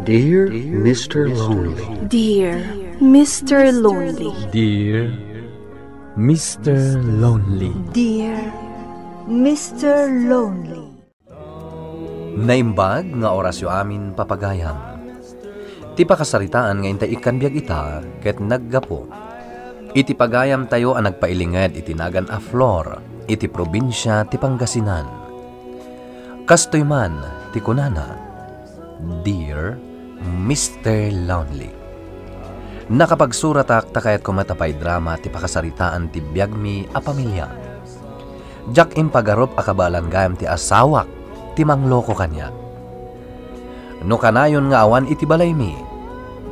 Dear Mr. Lonely. Dear Mr. Lonely. Dear Mr. Lonely. Dear Mr. Lonely. Naimbag nga orasyo amin papagayam. Ti pakasaritaan nga intay ikan biag ita ket naggapo. Iti pagayam tayo ang nagpailinged iti nagan a Flor, iti probinsya ti Pangasinan. Kastoy man ti kunana, Dear Mr. Lonely. Nakapagsuratak takayat kumatapay drama ti pakasaritaan ti biagmi a pamilya. Jak impagarop akabalan gayam ti asawak ti mangloko kanya. No kanayon nga awan iti balay mi,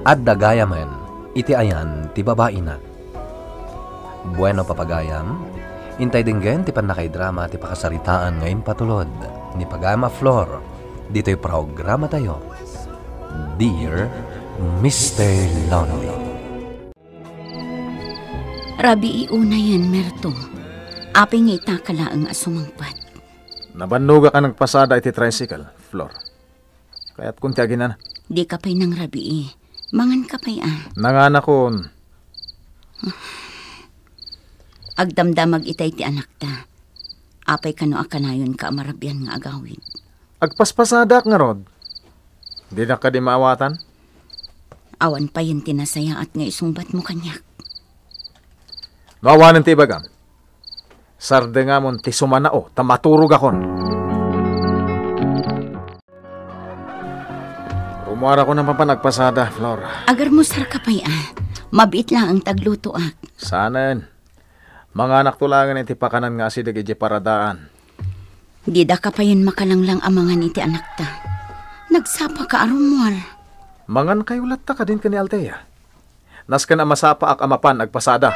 at dagayaman iti ayan ti babae na. Bueno papagayam, intay dinggen ti panakay drama ti pakasaritaan ngayon patulod ni Pagama Flor. Dito'y programa tayo, Dear Mr. Lonely. Rabi iuna yan, Merto. Aping itakala ang asumangpat. Nabannuga ka nagpasada iti tricycle, Flor. Kaya't kung tiyagin na. Di ka pa'y nang rabi mangan ka pa'y Nanganakon. Agdamdamag itay ti anak ta. Apay kano akanayon ka amarabyan nga agawid. Agpaspasadak nga rod. Di na ka di maawatan? Awan pa yun tinasaya at nga isungbat mo kanyak. Maawanan ti bagam. Sarde nga mon ti sumanao, tamaturog akon. Umuara ko ng papanagpasada, Flor. Agar mo sar ka pa'y mabit lang ang tagluto Sanan. Mga anak tulangan iti pakanan nga asidag iti paradaan. Di da ka pa yun makalanglang amangan iti anak ta. Nagsapa ka arumwal. Mangan kayulat ta ka din ka ni Altea. Nas ka na masapa ak amapan agpasada.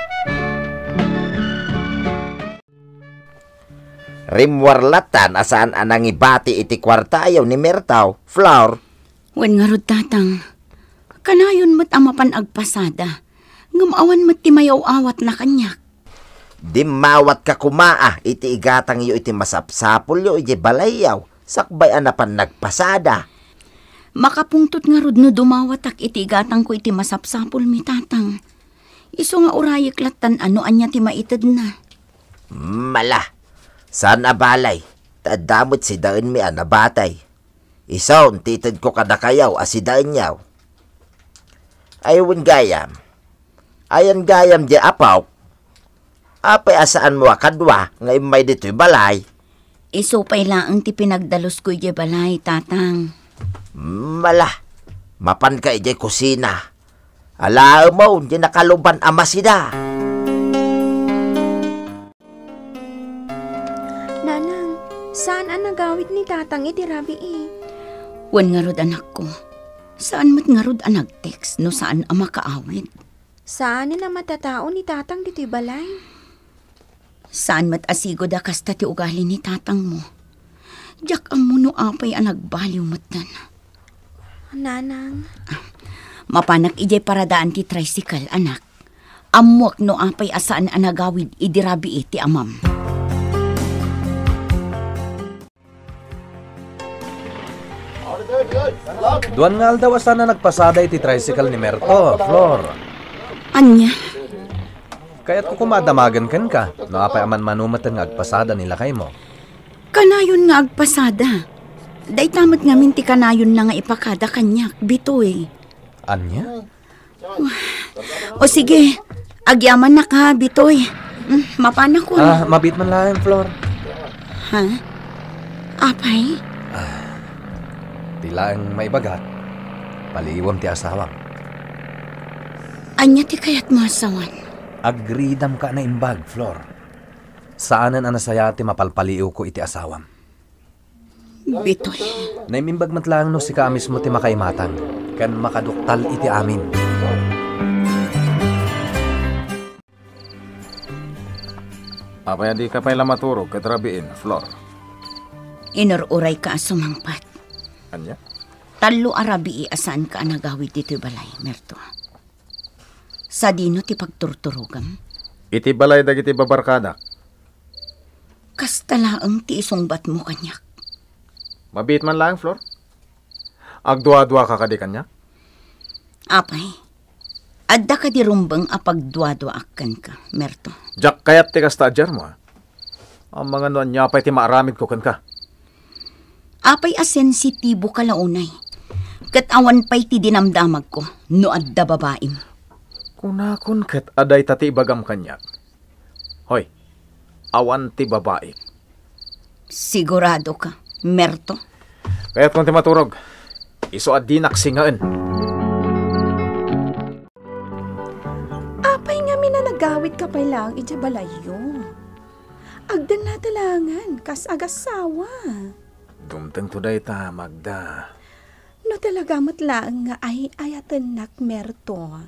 Rimwarlatan asaan anang ibati iti kwartayaw ni Mertaw, Flor. Wen nga rod tatang. Kanayon mo't amapan agpasada. Ngumawan mo't timayaw awat na kanyak. Dimawat ka kumaa, iti igatang yo iti masapsapul yo iti balayaw, sakbay anapan nagpasada. Makapungtot nga rod no dumawatak iti igatang ko iti masapsapul mi tatang. Iso nga urayik latan ano anya ti maitid na. Mala, saan abalay, tadamot si daan mi anabatay. Isaw, titid ko kadakayaw asi daan yaw. Ayun gayam, ayan gayam di apaw. Apay asaan mo akadwa, ngayon may dito'y balay. Isupay lang ti pinagdalos ko iti balay, tatang. Mala, mapan ka iti kusina. Ala mo, di nakaluban amasida. Nanang, saan ang nagawit ni tatang iti rabi Wan nga rod anak ko. Saan mo't nga rod anag text no saan ang makaawit? Saan na matatao ni tatang dito'y balay? Saan mat asigo da kasta ti ugali ni tatang mo? Diyak ang muno apay ang nagbaliw matan. Nanang. Mapanak ijay paradaan ti tricycle, anak. Amuak no apay asaan ang nagawid idirabi iti amam. Duan nga aldaw asan na nagpasada iti tricycle ni Merto, Flor. Anya? Kaya't ko kumadamagan ka, no apay aman manumatan nga agpasada nila kay mo. Kanayon nga agpasada. Day tamat nga minti kanayon na nga ipakada kanyak, bitoy. Anya? O sige, agyaman na ka, bitoy. Mapana ko. Mabit man lang, Flor. Ha? Apay? Tila ang maibagat. Paliiwam ti asawang. Anya ti kayat mo asawan? Agridam ka na imbag, Flor. Saanan ang nasaya ti mapalpaliw ko iti asawam? Bitoy. Naimimbag matlang no si kaamis mo ti makaimatang, kan makaduktal iti amin. Apay di ka pa'y lamaturog katrabiin, Flor. Inururay ka sumangpat. Anya? Talo arabi asaan ka nagawid dito'y balay, Merto. Sa dino ti pagturturugam? Iti balay dagiti babarkada. Kastalaang ti isungbat mo kanyak. Mabit man lang, Flor. Agdwa-dwa ka kadi kanya? Apay, adda ka di rumbang apagdwa-dwaakan ka, Merto. Jak kayat ti kastadjar mo. Ang mga noan niya pa'y ti maaramid ko kan ka. Apay a sensitibo ka launay. Kat awan pa'y ti dinamdamag ko, no adda babaim. Kunakon kat aday tati bagam kanya. Hoy, awan ti babae. Sigurado ka, Merto. Kaya't kung ti maturog, iso adinak singaan. Apay nga minanagawit ka pa lang iti balayo. Agdan na talangan, kas agasawa. Dumteng to day ta, Magda. No talaga matlaang nga ay ayatan nak Merto.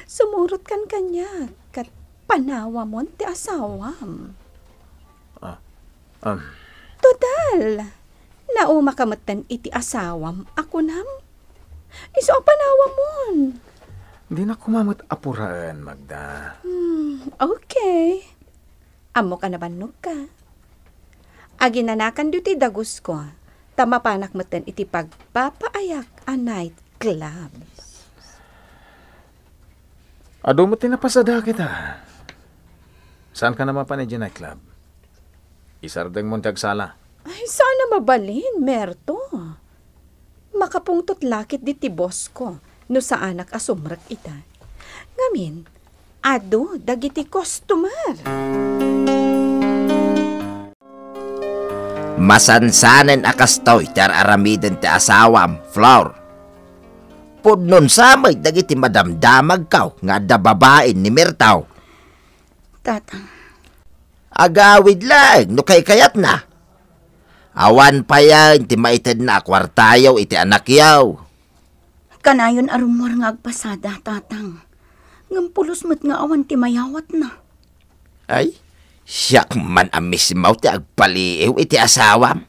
Sumurot kan kanya, kat panawa mo ti asawam. Total, nauma kamatan iti asawam, ako nam. Iso ang panawa mo. Di na kumamot apuraan, Magda. Okay. Amo ka na bannog ka. Aginanakan duti dagus ko. Tamapanak matan iti pagpapaayak a night club. Ado mo tinapasada kita. Saan ka naman pa ni night club? Isardeng mong tiagsala. Ay, sana mabalin, Merto. Makapungtot lakit di ti boss ko, no sa anak asumrak ita. Ngamin, ado, dagiti customer. Masansanen akastoy tar aramiden ti asawam, Flour. Pudnon samay dagiti madamdamag kaw nga da babaen ni Mirtaw. Tatang, Agawid lang, no kay kayat na. Awan pa yan, ti maited na kwartayaw iti anak yaw. kanayon arumwar nga agpasada, tatang. Ngampulos mo't nga awan ti mayawat na. Ay, siyak man amisimaw ti agpaliiw iti asawam.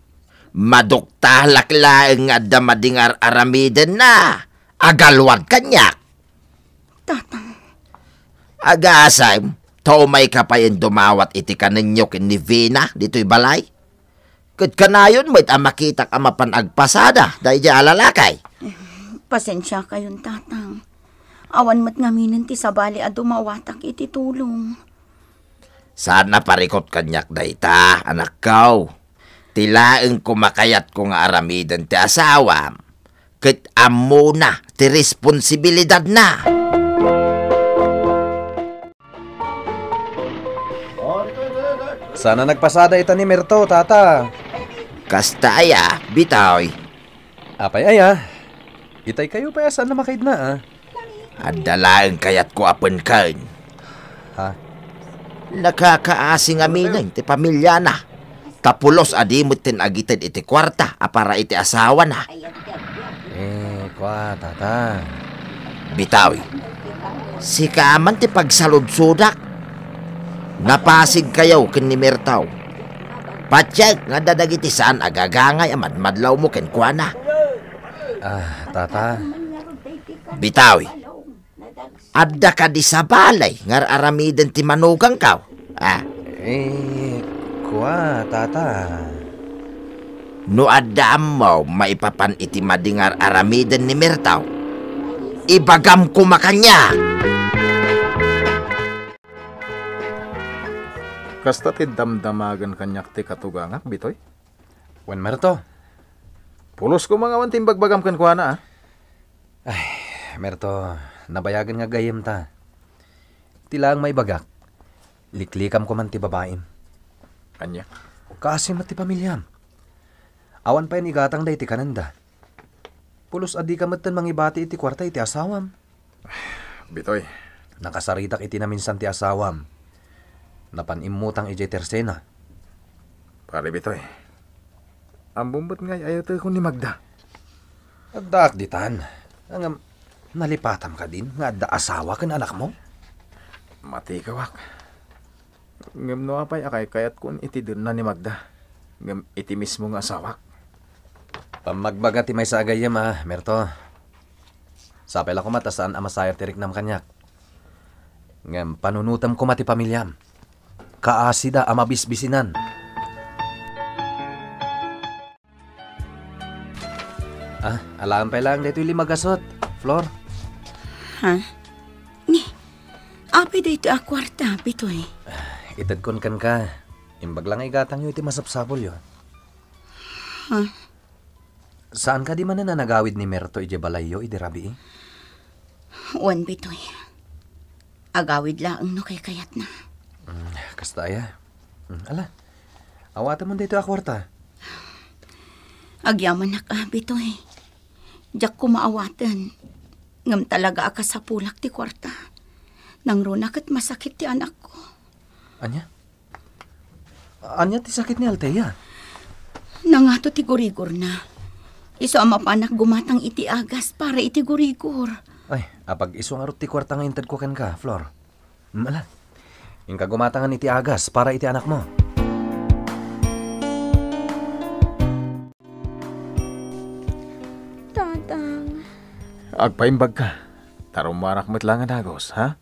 Maduktalak laeng nga damadingar aramiden na. Agalwad kanyak. Tatang, Agasay, may kapayin dumawat iti kaninyo kin ni Vina dito'y balay. Kud kanayon mo't amakitak amapan agpasada dahi di alalakay. pasensya kayon, tatang. Awan mo't ngaminin ti sabali a dumawatak iti tulong. Sana parikot kanyak dayta, anak kaw. Tilaeng kumakayat ko nga aramiden ti asawam. Ket amo na ti responsibilidad na. Sana nagpasada ita ni Merto, tata. Kastaya, bitaw. Apay aya. Itay kayo pa saan na makaid na, ah. Adalaeng kayat ko apen kan. Ha? Nakakaasing aminan ti pamilya na. Tapulos adimot tin agited iti kwarta para iti asawa na. Kwa, tata. Bitaw. Si kaman ti pagsaludsudak. Napasig kayaw ken ni Mirtaw. Patyag nga dadagiti saan agagangay amadmadlaw mo ken kuana. Tata. Bitaw. Adda ka di sa balay ngar aramiden ti manugang kaw. Kwa, tata. No adda mo maipapan iti madingar aramiden ni Mirtaw. Ibagam ko makanya. Kasta ti damdamagan kanyak ti katugangak, bitoy. Wen Merto. Pulos ko mga wanting bagbagam kan kuha na, Merto, nabayagan nga gayem ta. Tilang may bagak. Liklikam ko man ti babaim. Kanya. Kasi mati pamilyam. Awan pa yan igatang da iti kananda. Pulos adi ka matan mangibati iti kwarta iti asawam. Bitoy. Nakasaritak iti naminsan ti asawam. Napanimutang ijay tersena. Pare bitoy. Ang bumbot nga ayaw tayo ko ni Magda. Agdaak ditan. Ang nalipatam ka din nga da asawa kan anak mo. Mati kawak. Ngam no apay akay kayat kun iti dun na ni Magda. Ngam iti mismo nga asawak. Pamagbaga ti may sagayam Merto. Sapay lang ko matasaan amasayar tirik nam kanyak. Ngam panunutam ko mati pamilyam. Kaasida amabisbisinan. Alam pa lang dito 5 gasot, Flor. Ha? Ni, apay dito a kwarta, Bitoy. Itad kon kan ka. Imbag lang igatang yung iti masapsapol yun. Ha? Saan ka di man na nagawid ni Merto ije balayo, iti rabi eh? Wan, Bitoy. Agawid laang no kay kayat na. Kasta ya. Ala, awatan mo dito a kwarta. Agyaman na ka, Bitoy. Diyak ko maawatan. Ngam talaga aka sa pulak ti kwarta. Nang runak at masakit ti anak ko. Anya? Anya ti sakit ni Althea? Nangato ti gurigor na. Iso ang mapanak gumatang iti agas para iti gurigor. Ay, apag iso nga ti kwarta nga intad ko ken ka, Flor. Ala, ingka gumatangan iti agas para iti anak mo. Tatang, Agpaimbag ka. Tarumarak mo't lang ang agos, ha?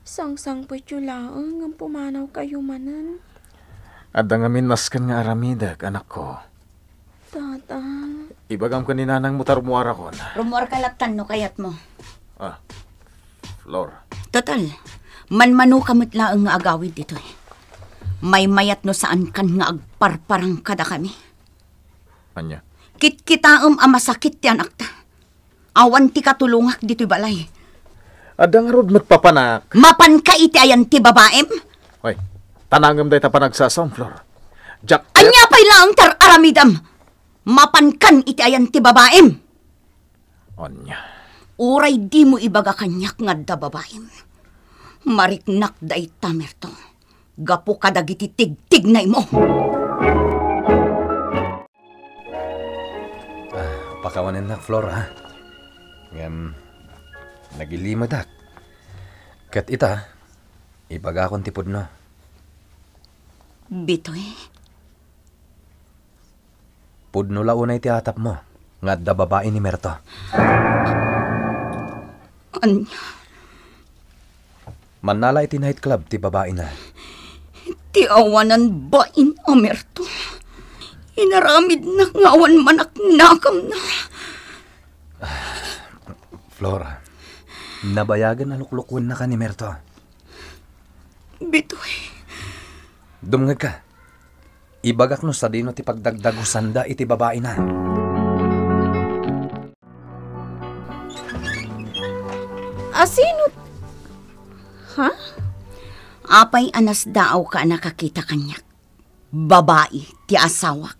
sang-sang po'y laang ang pumanaw kayo manan. Adda nga minaskan nga aramidag, anak ko. Tatang, Ibagam ka ni nanang mo tarumuara kon. Rumor kalatan no kayat mo. Flor. Total, manmano kamot laang nga agawid dito eh. May mayat no saan kan nga agparparang kada kami. Anya? Kit-kitaam masakit ti anak ta. Awan ti katulungak dito'y balay. Adda nga rod papanak. Mapan ka iti ayan ti babaem? Hoy, tanangam day ta panagsasaw, Flor. Jack, Anya pa'y laang tar aramidam. Mapan kan iti ayan ti babaem? Anya. Uray di mo ibaga kanyak nga da babaem. Mariknak da itamerto. Gapo kadagiti tig-tignay mo. Pakawanin na, Flor, ha? Nagilimadak. Kat ita, ibaga akong tipod no. Bitoy. Pudno launay ti atap mo, nga da babae ni Merto. Anya, Manala iti night club ti babae na. ti awanan bain amerto. Inaramid na ngawan manak nakam na. Flor, nabayagan na luklukwan na ka ni Merto. Bitoy. Dumngag ka. Ibagak no sa dino ti pagdagdagusanda iti babae na. Asino? Ha? Apay anas daaw ka nakakita kanyak. Babae ti asawak.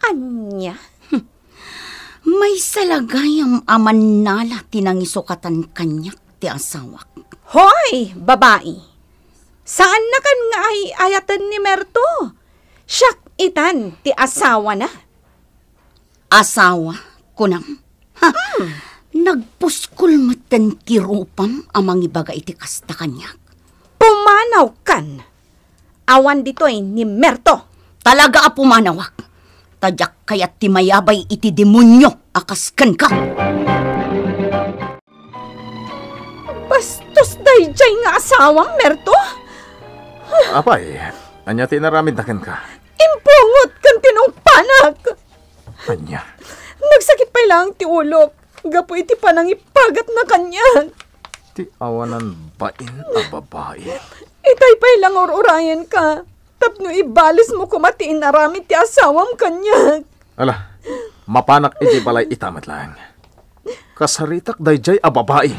Anya? May salagayam aman nala tinangisukatan kanyak ti asawak. Hoy, babae! Saan na kan nga ay ayatan ni Merto? Siyak itan, ti asawa na. Asawa kunam. Ha, nagpuskol matan kirupam amang ibaga iti kasta kanyak. Pumanaw kan. Awan dito'y ni Merto. Talaga pumanawak. Tadyak kaya't ti mayabay iti demonyo akaskan ka. Bastos dayjay nga asawang Merto. Apay, anya tinaramid na ken ka. Impungot kan tinungpanak. Anya. Nagsakit pa lang ti ulok. Gapo iti panang ipagat na kanya. Ti awanan bain a babae. Itay pa lang urayan ka. Tapno ibalis mo kumatiin aramid ti asawam kanya. Ala, mapanak iti balay itamat lang. Kasaritak dayjay a babae.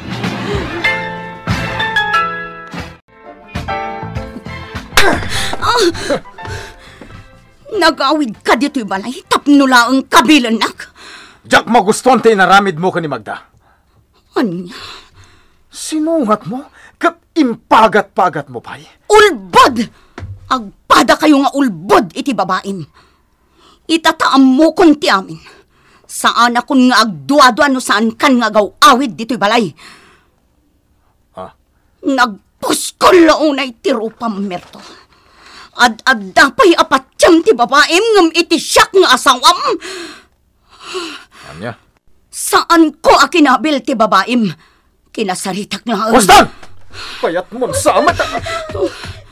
Nagawid ka dito'y balay, tapno laang kabilanak. Jack, magustuhan ti naramid mo ka ni Magda. Anya? Sinungat mo? Kat impagat-pagat mo pa'y? Ulbod! Agpada kayo nga ulbod iti babaim. Itataam mo kun ti amin. Saan akon nga agduado ano saan kan nga awid dito'y balay. Nagpuskol launay ti rupam Merto. Ad-addapay apatyam ti babaim ngam iti siyak nga asawam. Anya? Saan ko akinabil ti babaim? Kinasaritak lang. Wastan! Payat mo sa amat.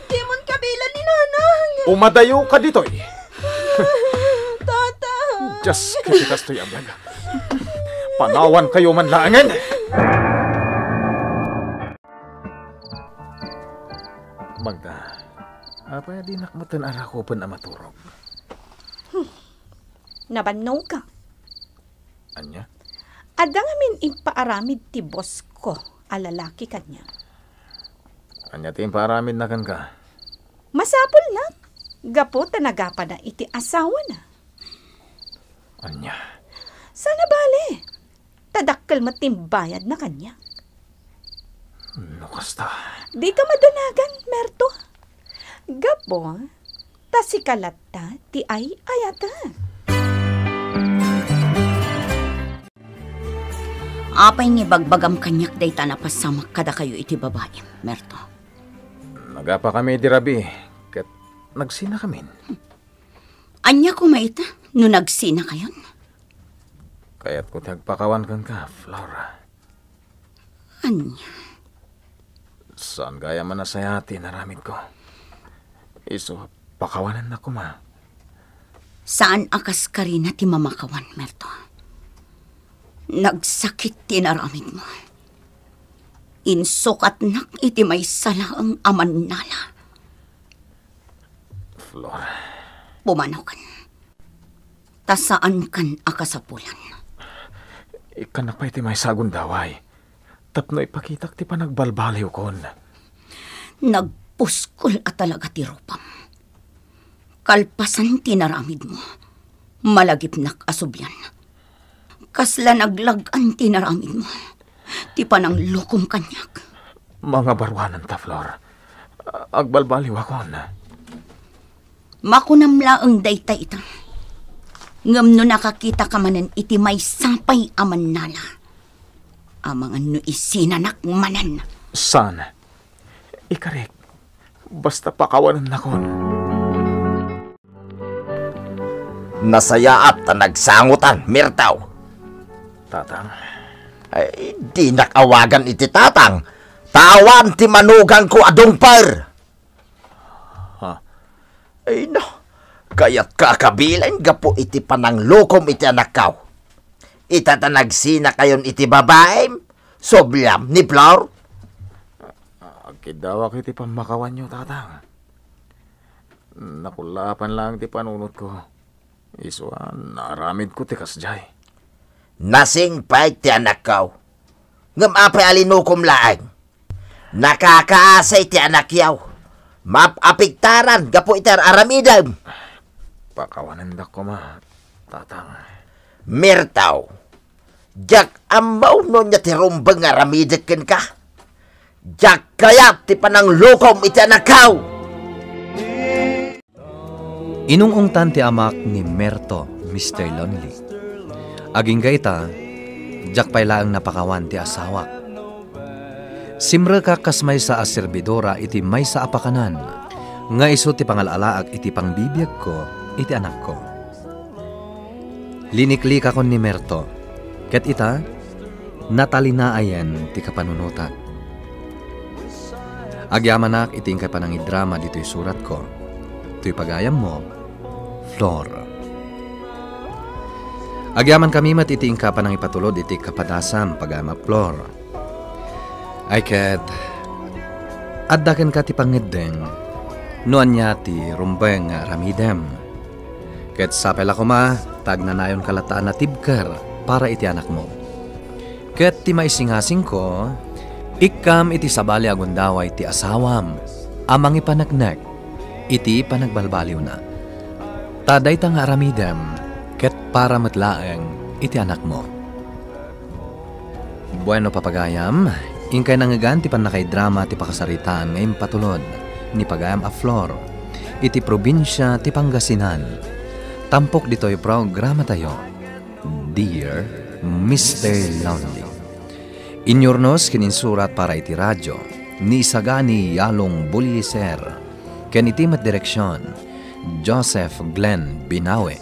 Di mon kabilan ni nanang. Umadayo ka dito'y. Tata. Diyos, kitikas to'y ablag. Panawan kayo man laangan. Magda, apa di nakmatan arako pan amaturog? Nabanaw ka. Anya? Ada nga min impaaramid ti boss ko, alalaki kanya. Anya ti impaaramid na kan ka? Masapol na. Gapo tanagapa na iti asawa na. Anya? Sana bale. Tadakkel matimbayad na kanya. Nukasta. Di ka madunagan, Merto. Gapo, tasikalatta ti ay ayata. Apay ni bagbagam kanyak day tanapasamak kada kayo iti babae, Merto. Nagapa kami di Rabi, kat nagsina kami. Anya kumaita, no nagsina kayon? Kaya't ko tagpakawan kan ka, Flora. Anya? Saan gaya man nasayati naramid ko? Iso, pakawanan na ko ma. Saan akas ka rin na ti mamakawan, Merto? Nagsakit tinaramid mo. Insukat nak iti may salaang aman nala. Flora. Pumanaw kan. Tasaan kan akasapulan. Ikanak pa iti may sagun daway. Tapno ipakitak ti pa nagbalbaliw kon. Nagpuskol at talaga ti rupam. Kalpasan tinaramid mo. Malagip nak asubyan. Kasla naglagan tinaramid mo. Ti pa nang lukom kanyak. Mga barwanan ta, Flor. Agbalbaliw ako na. Makunamla ang dayta ita. Ngam no nakakita ka manan iti may sapay aman nala. Amang ano isinanak manan. San? Ikarek. Basta pakawanan na kon. Nasayaat na nagsangutan, Mirtaw. Tatang. Ay, di nakawagan iti tatang. Tawan ti manugang ko adungpar. Ha? Ay no, kaya't kakabilan gapo iti pananglukom iti anakaw. Itataнаgsina kayon iti babaem, soblam ni Flor. Agkidawak iti pamakawan nyo, tatang. Nakulapan lang ti panunot ko. Isuan, naramid ko ti kasjay. Nasing pa iti anakaw. Ngam apay alinukom laang. Nakakaasay ti anakyaw. Mapapiktaran gapo iti aramidam. Pakawanan da ko ma, tatang. Mirtaw, jak ambaw no niya ti rumbang aramidakin ka. Jak kayat ti panang lukom iti anakaw. Inungungtan ti amak ni Merto, Mr. Lonely. Aging gaita, jak pailaang napakawan ti asawa. Simra ka kas may sa aserbidora iti may sa apakanan. Nga iso ti pangalalaag iti pangbibiyag ko, iti anak ko. Linikli ka kon ni Merto, ket ita, natalinaayan ti kapanunutan. Agyamanak iting kay panangidrama dito'y surat ko. Ito'y pagayam mo, Flor. Agyaman kami matiting ka panangipatulod iti kapadasam pagama, Flor. Ay ket, addaken ka ti pangedeng, noan niya ti rumbeng ramidem. Ket sapela ko ma, tagnanayon kalataan na tibker para iti anak mo. Ket ti maisingasing ko, ikam iti sabali agundaway ti asawam, amang ipanagnek, iti panagbalbaliw na. Taday ta nga ramidem, ket para matlaeng iti anak mo. Bueno papagayam, ingkay nangagan ti panakay drama ti pakasaritaan ngayong patulod ni pagayam a Flor, iti probinsya ti Pangasinan. Tampok dito'y programa tayo, Dear Mr. Lonely. Inyornos kininsurat para iti radyo, ni Isagani Yalong Buliser, ken iti direksyon, Joseph Glenn Binawe.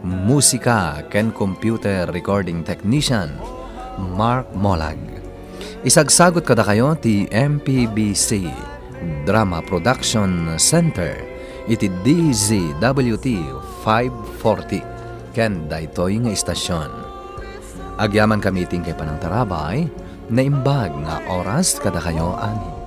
Musika ken computer recording technician, Mark Molag. Isagsagot kada kayo ti MPBC Drama Production Center, iti DZWT 540, ken daytoy nga istasyon. Agyaman kami kay panang tarabay, na imbag nga oras kada kayo ani.